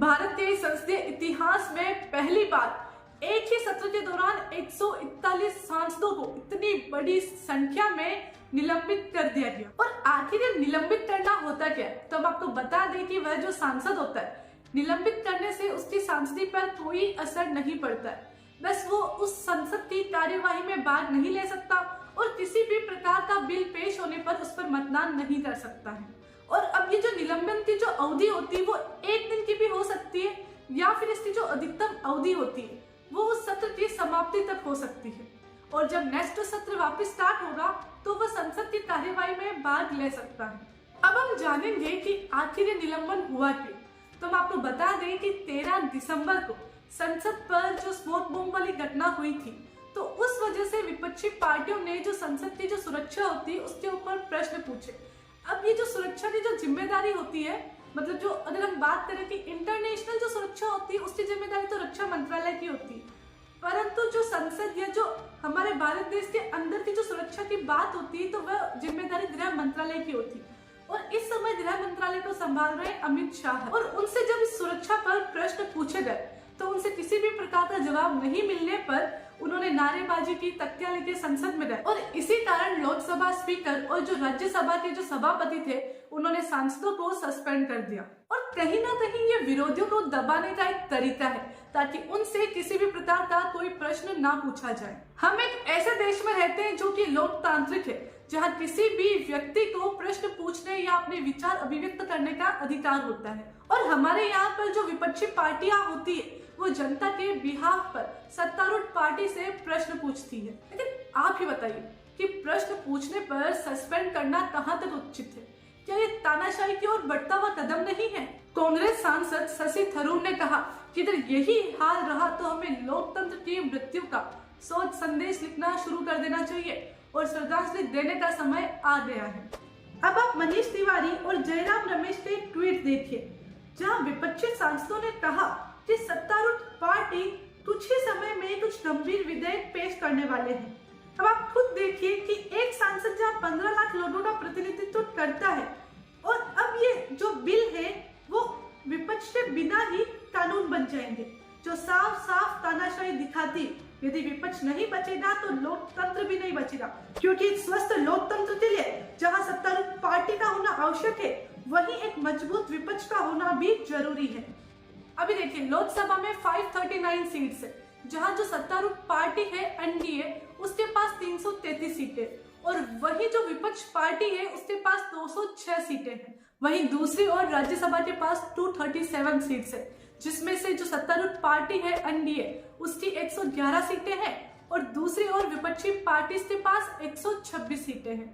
भारत के संसदीय इतिहास में पहली बार एक ही सत्र के दौरान 141 सांसदों को इतनी बड़ी संख्या में निलंबित कर दिया गया। और आखिर ये निलंबित करना होता क्या है, तो हम आपको बता दें कि वह जो सांसद होता है, निलंबित करने से उसकी सांसदी पर कोई असर नहीं पड़ता है। बस वो उस संसद की कार्यवाही में भाग नहीं ले सकता और किसी भी प्रकार का बिल पेश होने पर उस पर मतदान नहीं कर सकता है। और अब ये जो निलंबन की जो अवधि होती है वो एक दिन की भी हो सकती है या फिर इसकी जो अधिकतम अवधि होती है वो उस सत्र की समाप्ति तक हो सकती है। और जब नेक्स्ट सत्र वापस स्टार्ट होगा तो वह संसद की कार्यवाही में भाग ले सकता है। अब हम जानेंगे कि आखिर ये निलंबन हुआ क्यों। तो हम आपको बता दें कि 13 दिसंबर को संसद पर जो स्मोक बम वाली घटना हुई थी, तो उस वजह से विपक्षी पार्टियों ने जो संसद की जो सुरक्षा होती है उसके ऊपर प्रश्न पूछे। अब ये जो सुरक्षा की जो जिम्मेदारी होती है, मतलब जो अगर हम बात करें कि इंटरनेशनल जो सुरक्षा होती है उसकी जिम्मेदारी तो रक्षा मंत्रालय की होती है, परंतु जो संसद या जो हमारे भारत देश के अंदर की जो सुरक्षा की बात होती है तो वह जिम्मेदारी गृह मंत्रालय की होती है। और इस समय गृह मंत्रालय को संभाल रहे अमित शाह। और उनसे जब इस सुरक्षा पर प्रश्न पूछे गए तो उनसे किसी भी प्रकार का जवाब नहीं मिलने पर उन्होंने नारेबाजी की, तख्तियां लेके संसद में गए। और इसी कारण लोकसभा स्पीकर और जो राज्यसभा के जो सभापति थे उन्होंने सांसदों को सस्पेंड कर दिया। और कहीं ना कहीं ये विरोधियों को दबाने का एक तरीका है ताकि उनसे किसी भी प्रकार का कोई प्रश्न ना पूछा जाए। हम एक ऐसे देश में रहते हैं जो कि लोकतांत्रिक है, जहाँ किसी भी व्यक्ति को प्रश्न पूछने या अपने विचार अभिव्यक्त करने का अधिकार होता है। और हमारे यहाँ पर जो विपक्षी पार्टियां होती है वो जनता के बिहाफ पर सत्तारूढ़ पार्टी से प्रश्न पूछती है। लेकिन आप ही बताइए कि प्रश्न पूछने पर सस्पेंड करना कहाँ तक उचित है? क्या ये तानाशाही की ओर बढ़ता हुआ कदम नहीं है? कांग्रेस सांसद शशि थरूर ने कहा कि अगर यही हाल रहा तो हमें लोकतंत्र की मृत्यु का शोक संदेश लिखना शुरू कर देना चाहिए और श्रद्धांजलि देने का समय आ गया है। अब आप मनीष तिवारी और जयराम रमेश के ट्वीट देखिए, जहां विपक्षी सांसदों ने कहा कि सत्तारूढ़ पार्टी कुछ ही समय में कुछ गंभीर विधेयक पेश करने वाले हैं। अब आप खुद देखिए कि एक सांसद जहां 15 लाख लोगों का प्रतिनिधित्व करता है और अब ये जो बिल है वो विपक्ष के बिना ही कानून बन जाएंगे, जो साफ साफ तानाशाही दिखाती। यदि विपक्ष नहीं बचेगा तो लोकतंत्र भी नहीं बचेगा, क्योंकि एक स्वस्थ लोकतंत्र के लिए जहां सत्तारूढ़ पार्टी का होना आवश्यक है वहीं एक मजबूत विपक्ष का होना भी जरूरी है। अभी देखिए लोकसभा में 539 सीट्स है, जहां जो सत्तारूढ़ पार्टी है एनडीए उसके पास 333 सीटें और वही जो विपक्ष पार्टी है उसके पास 206 सीटें हैं। वहीं दूसरी ओर राज्यसभा के पास 237 सीट्स है, जिसमें से जो सत्तारूढ़ पार्टी है एनडीए उसकी 111 सीटें हैं और दूसरी ओर विपक्षी पार्टी के पास 126 सीटें हैं।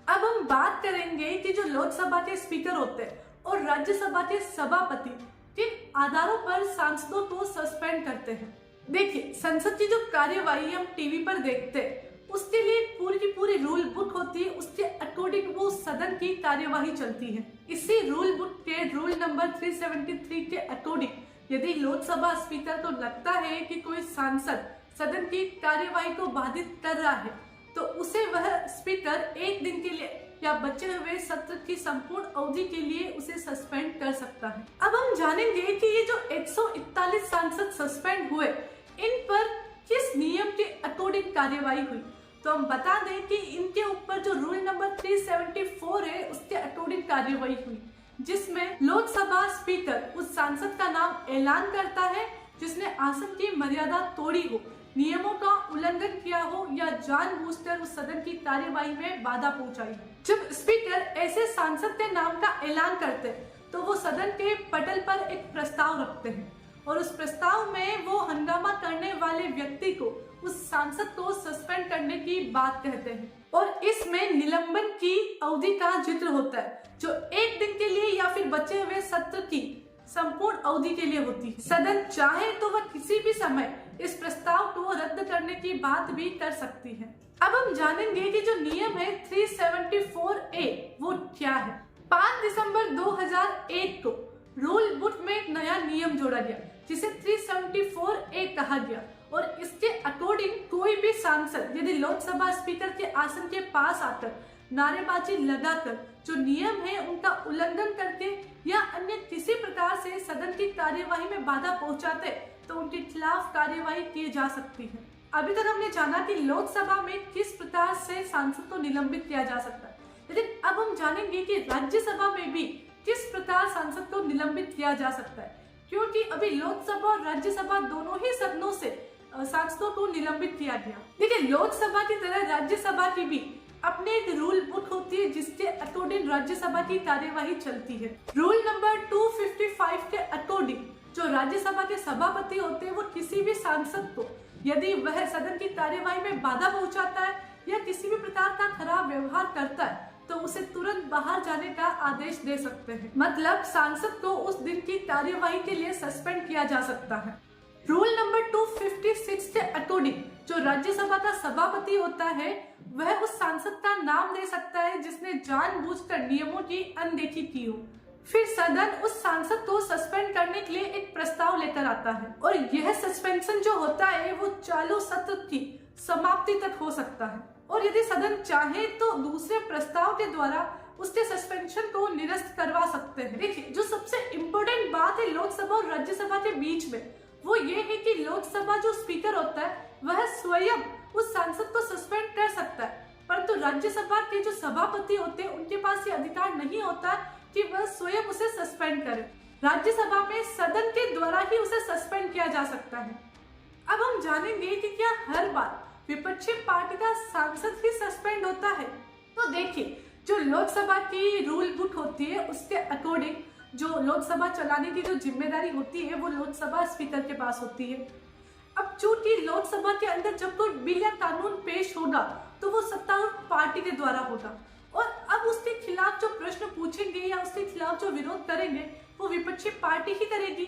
अब हम बात करेंगे कि जो लोकसभा के स्पीकर होते हैं और राज्यसभा के सभापति किन आधारों पर सांसदों को सस्पेंड करते हैं। देखिए संसद की जो कार्यवाही हम टीवी पर देखते हैं उसके लिए पूरी की पूरी रूल बुक होती है, उसके अकॉर्डिंग वो सदन की कार्यवाही चलती है। इसी रूल बुक के रूल नंबर 373 के अकॉर्डिंग यदि लोकसभा स्पीकर को लगता है कि कोई सांसद सदन की कार्यवाही को बाधित कर रहा है तो उसे वह स्पीकर एक दिन के लिए या बचे हुए सत्र की संपूर्ण अवधि के लिए उसे सस्पेंड कर सकता है। अब हम जानेंगे कि ये जो 141 सांसद सस्पेंड हुए इन पर किस नियम के अकॉर्डिंग कार्यवाही हुई। तो हम बता दें कि इनके ऊपर जो रूल नंबर 374 है उसके अकॉर्डिंग कार्यवाही हुई, जिसमें लोकसभा स्पीकर उस सांसद का नाम ऐलान करता है जिसने आसन की मर्यादा तोड़ी हो, नियमों का उल्लंघन किया हो या जानबूझकर उस सदन की कार्यवाही में बाधा पहुंचाई हो। जब स्पीकर ऐसे सांसद के नाम का ऐलान करते हैं तो वो सदन के पटल पर एक प्रस्ताव रखते हैं और उस प्रस्ताव में वो हंगामा करने वाले व्यक्ति को, उस सांसद को सस्पेंड करने की बात कहते हैं। और इसमें निलंबन की अवधि का जिक्र होता है जो एक दिन के लिए या फिर बचे हुए सत्र की संपूर्ण अवधि के लिए होती है। सदन चाहे तो वह किसी भी समय इस प्रस्ताव को रद्द करने की बात भी कर सकती है। अब हम जानेंगे कि जो नियम है 374A वो क्या है। 5 दिसंबर 2001 को रूल बुक में एक नया नियम जोड़ा गया जिसे 374A कहा गया और इसके अकॉर्डिंग कोई भी सांसद यदि लोकसभा स्पीकर के आसन के पास आकर नारेबाजी लगाकर, जो नियम है उनका उल्लंघन करके या अन्य किसी प्रकार से सदन की कार्यवाही में बाधा पहुंचाते तो उनके खिलाफ कार्यवाही की जा सकती है। अभी तक हमने जाना कि लोकसभा में किस प्रकार से सांसद को निलंबित किया जा सकता है, लेकिन अब हम जानेंगे कि राज्यसभा में भी किस प्रकार सांसद को निलंबित किया जा सकता है, क्योंकि अभी लोकसभा और राज्यसभा दोनों ही सदनों से सांसदों को निलंबित किया गया। देखिए, लोकसभा की तरह राज्यसभा की भी अपने एक रूल बुक होती है जिसके अकॉर्डिंग राज्यसभा की कार्यवाही चलती है। रूल नंबर 255 के अकॉर्डिंग जो राज्यसभा के सभापति होते हैं वो किसी भी सांसद को यदि वह सदन की कार्यवाही में बाधा पहुंचाता है या किसी भी प्रकार का खराब व्यवहार करता है तो उसे तुरंत बाहर जाने का आदेश दे सकते हैं। मतलब सांसद को उस दिन की कार्यवाही के लिए सस्पेंड किया जा सकता है। रूल नंबर 256 के अकॉर्डिंग जो राज्यसभा का सभापति होता है वह उस सांसद का नाम दे सकता है जिसने जानबूझकर नियमों की अनदेखी की हो। फिर सदन उस सांसद को सस्पेंड करने के लिए एक प्रस्ताव लेकर आता है और यह सस्पेंशन जो होता है वो चालू सत्र की समाप्ति तक हो सकता है, और यदि सदन चाहे तो दूसरे प्रस्ताव के द्वारा उसके सस्पेंशन को निरस्त करवा सकते हैं। देखिए, जो सबसे इम्पोर्टेंट बात है लोकसभा और राज्यसभा के बीच में वो ये है कि लोकसभा जो स्पीकर होता है वह स्वयं उस सांसद को सस्पेंड कर सकता है, परंतु राज्यसभा के जो सभापति होते हैं उनके पास ये अधिकार नहीं होता कि वह स्वयं उसे सस्पेंड करे। राज्यसभा में सदन के द्वारा ही उसे सस्पेंड किया जा सकता है। अब हम जानेंगे कि क्या हर बार विपक्षी पार्टी का सांसद ही सस्पेंड होता है। तो देखिए, जो लोकसभा की रूल बुक होती है उसके अकॉर्डिंग जो लोकसभा चलाने की जो जिम्मेदारी होती है वो लोकसभा स्पीकर के पास होती है। अब चूंकि लोकसभा के अंदर जब कोई बिल या कानून पेश होगा तो वो सत्तारूढ़ पार्टी के द्वारा होगा, और अब उसके खिलाफ जो प्रश्न पूछेंगे या उसके खिलाफ जो विरोध करेंगे वो विपक्षी पार्टी ही करेगी।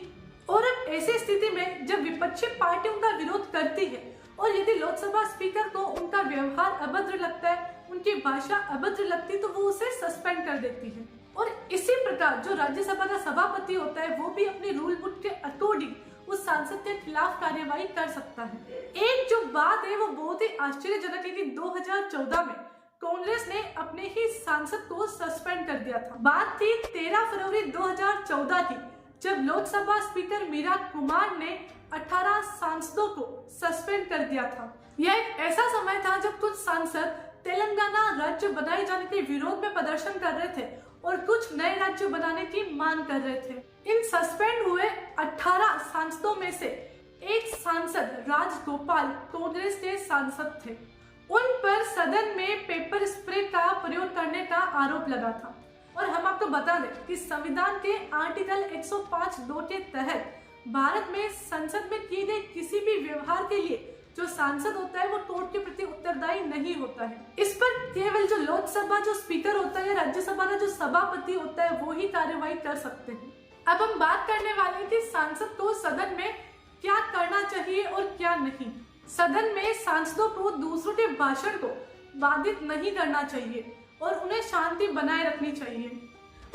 और अब ऐसी स्थिति में जब विपक्षी पार्टी उनका विरोध करती है और यदि लोकसभा स्पीकर को उनका व्यवहार अभद्र लगता है, उनकी भाषा अभद्र लगती है तो वो उसे सस्पेंड कर देती है। और इसी प्रकार जो राज्यसभा का सभापति होता है वो भी अपनी रूल बुक के अकॉर्डिंग उस सांसद के खिलाफ कार्यवाही कर सकता है। एक जो बात है वो बहुत ही आश्चर्यजनक है कि 2014 में कांग्रेस ने अपने ही सांसद को सस्पेंड कर दिया था। बात थी 13 फरवरी 2014 की, जब लोकसभा स्पीकर मीरा कुमार ने 18 सांसदों को सस्पेंड कर दिया था। यह एक ऐसा समय था जब कुछ सांसद तेलंगाना राज्य बनाए जाने के विरोध में प्रदर्शन कर रहे थे और कुछ नए राज्य बनाने की मांग कर रहे थे। इन सस्पेंड हुए 18 सांसदों में से एक सांसद राजगोपाल कांग्रेस के सांसद थे। उन पर सदन में पेपर स्प्रे का प्रयोग करने का आरोप लगा था। और हम आपको बता दें कि संविधान के आर्टिकल 105(2) के तहत भारत में संसद में किए गए किसी भी व्यवहार के लिए जो सांसद होता है वो कोर्ट के प्रति उत्तरदायी नहीं होता है। इस पर केवल जो लोकसभा जो स्पीकर होता है, राज्यसभा का जो सभापति होता है वो ही कार्यवाही कर सकते हैं। अब हम बात करने वाले हैं कि सांसद को सदन में क्या करना चाहिए और क्या नहीं। सदन में सांसदों को दूसरों के भाषण को बाधित नहीं करना चाहिए और उन्हें शांति बनाए रखनी चाहिए।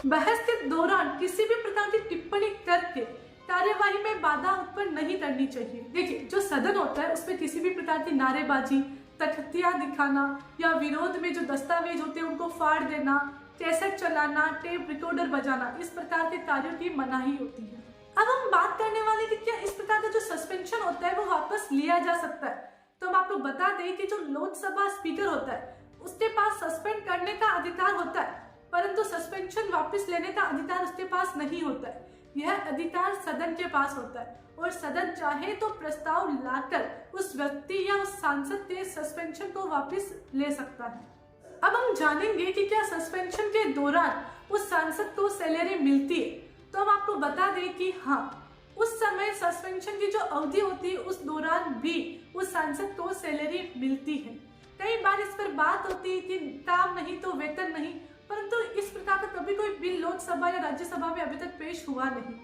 बहस के दौरान किसी भी प्रकार की टिप्पणी करके कार्यवाही में बाधा उत्पन्न नहीं करनी चाहिए। देखिए, जो सदन होता है उसमें किसी भी प्रकार की नारेबाजी, तख्तियां दिखाना या विरोध में जो दस्तावेज होते हैं उनको फाड़ देना, कैसेट चलाना, टेप रिकॉर्डर बजाना, इस प्रकार के कार्यों की मनाही होती है। अब हम बात करने वाले कि क्या इस प्रकार का जो सस्पेंशन होता है वो वापस लिया जा सकता है। तो हम आपको बता दें कि जो लोकसभा स्पीकर होता है उसके पास सस्पेंड करने का अधिकार होता है, परंतु सस्पेंशन वापस लेने का अधिकार उसके पास नहीं होता है। यह अधिकार सदन के पास होता है और सदन चाहे तो प्रस्ताव लाकर उस व्यक्ति या उस सांसद के सस्पेंशन को वापस ले सकता है। अब हम जानेंगे कि क्या सस्पेंशन के दौरान उस सांसद को सैलरी मिलती है। तो हम आपको बता दें कि हाँ, उस समय सस्पेंशन की जो अवधि होती है उस दौरान भी उस सांसद को सैलरी मिलती है। कई बार इस पर बात होती है कि काम नहीं तो वेतन नहीं, परंतु इस प्रकार का कभी कोई बिल लोकसभा या राज्यसभा में अभी तक पेश हुआ नहीं।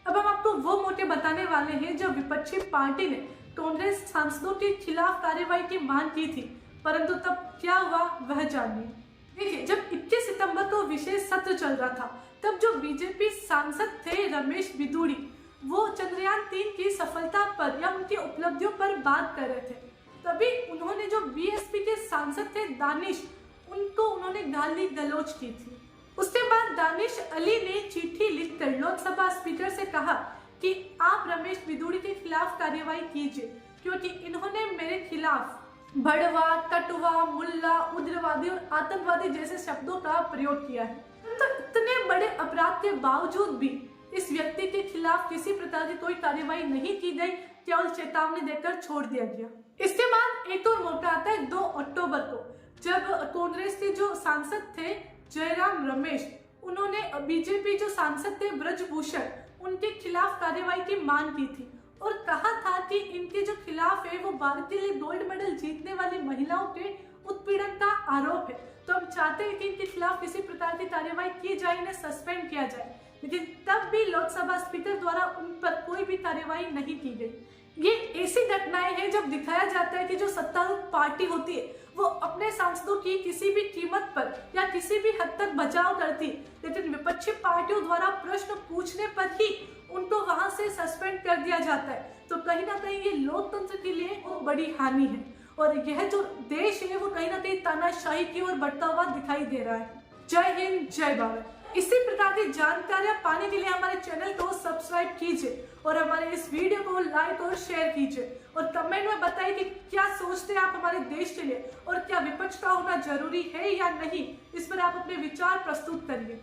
अब हम आपको वो मौके बताने वाले हैं जब विपक्षी पार्टी ने कांग्रेस सांसदों के खिलाफ कार्यवाही की मांग की थी, परंतु तब क्या हुआ वह जानिए। देखिए, जब 21 सितंबर को विशेष सत्र चल रहा था तब जो बीजेपी सांसद थे रमेश बिधूड़ी, वो चंद्रयान 3 की सफलता पर या उनकी उपलब्धियों पर बात कर रहे थे। तभी उन्होंने जो बीएसपी के सांसद थे दानिश, उनको उन्होंने गाली गलौज की थी। उसके बाद दानिश अली ने चिट्ठी लिखकर लोकसभा स्पीकर से कहा कि आप रमेश बिधूड़ी के खिलाफ कार्यवाही कीजिए, क्योंकि इन्होंने मेरे खिलाफ बड़वा, कटवा, मुल्ला, उग्रवादी और आतंकवादी जैसे शब्दों का प्रयोग किया है। तो इतने बड़े अपराध के बावजूद भी इस व्यक्ति के खिलाफ किसी प्रकार की कोई कार्यवाही नहीं की गई, केवल चेतावनी देकर छोड़ दिया गया। इसके बाद एक और मौका आता है 2 अक्टूबर को, जब कांग्रेस के जो सांसद थे जयराम रमेश, उन्होंने बीजेपी जो सांसद थे ब्रजभूषण, उनके खिलाफ कार्यवाही की मांग की थी और कहा था कि इनके जो खिलाफ है वो भारत के लिए गोल्ड मेडल जीतने वाली महिलाओं के उत्पीड़न का आरोप है। तो हम चाहते हैं कि इनके खिलाफ किसी प्रकार की कार्यवाही की जाए, इन्हें सस्पेंड किया जाए, लेकिन तब भी लोकसभा स्पीकर द्वारा उन पर कोई भी कार्यवाही नहीं की गई। ये ऐसी घटनाएं हैं जब दिखाया जाता है कि जो सत्तारूढ़ पार्टी होती है वो अपने सांसदों की किसी भी कीमत पर या किसी भी हद तक बचाव करती, लेकिन विपक्षी पार्टियों द्वारा प्रश्न पूछने पर ही उनको वहां से सस्पेंड कर दिया जाता है। तो कहीं ना कहीं ये लोकतंत्र के लिए बहुत बड़ी हानि है और यह जो देश है वो कहीं ना कहीं तानाशाही की ओर बढ़ता हुआ दिखाई दे रहा है। जय हिंद, जय भारत। इसी प्रकार की जानकारियां पाने के लिए हमारे चैनल को सब्सक्राइब कीजिए और हमारे इस वीडियो को लाइक और शेयर कीजिए और कमेंट में बताइए कि क्या सोचते हैं आप हमारे देश के लिए और क्या विपक्ष का होना जरूरी है या नहीं। इस पर आप अपने विचार प्रस्तुत करिए।